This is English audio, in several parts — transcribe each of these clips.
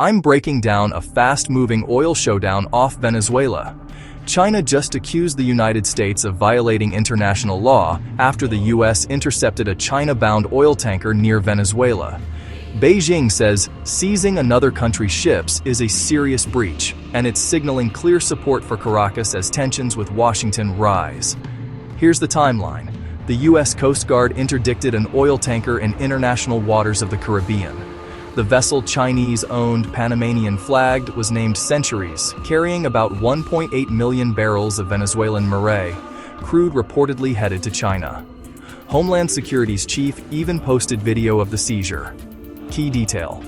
I'm breaking down a fast-moving oil showdown off Venezuela. China just accused the United States of violating international law after the U.S. intercepted a China-bound oil tanker near Venezuela. Beijing says seizing another country's ships is a serious breach, and it's signaling clear support for Caracas as tensions with Washington rise. Here's the timeline. The U.S. Coast Guard interdicted an oil tanker in international waters of the Caribbean. The vessel, Chinese-owned, Panamanian-flagged, was named Centuries, carrying about 1.8 million barrels of Venezuelan Marais, crude reportedly headed to China. Homeland Security's chief even posted video of the seizure. Key detail: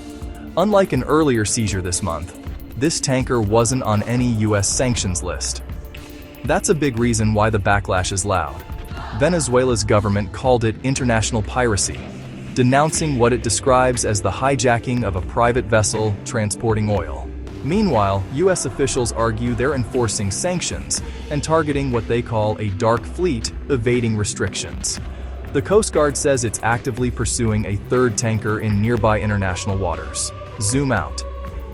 unlike an earlier seizure this month, this tanker wasn't on any U.S. sanctions list. That's a big reason why the backlash is loud. Venezuela's government called it international piracy, denouncing what it describes as the hijacking of a private vessel transporting oil. Meanwhile, U.S. officials argue they're enforcing sanctions and targeting what they call a dark fleet, evading restrictions. The Coast Guard says it's actively pursuing a third tanker in nearby international waters. Zoom out.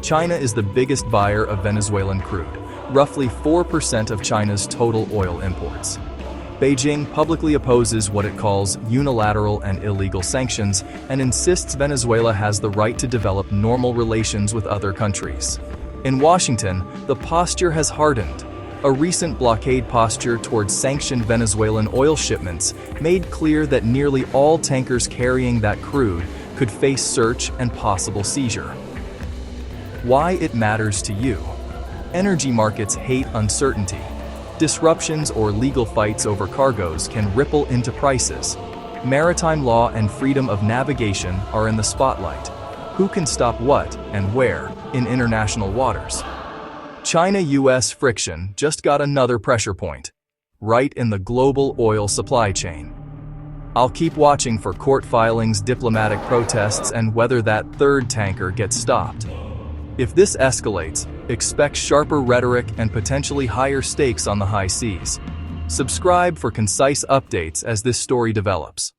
China is the biggest buyer of Venezuelan crude, roughly 4% of China's total oil imports. Beijing publicly opposes what it calls unilateral and illegal sanctions and insists Venezuela has the right to develop normal relations with other countries. In Washington, the posture has hardened. A recent blockade posture towards sanctioned Venezuelan oil shipments made clear that nearly all tankers carrying that crude could face search and possible seizure. Why it matters to you. Energy markets hate uncertainty. Disruptions or legal fights over cargoes can ripple into prices. Maritime law and freedom of navigation are in the spotlight. Who can stop what and where in international waters? China-US friction just got another pressure point, right in the global oil supply chain. I'll keep watching for court filings, diplomatic protests, and whether that third tanker gets stopped. If this escalates, expect sharper rhetoric and potentially higher stakes on the high seas. Subscribe for concise updates as this story develops.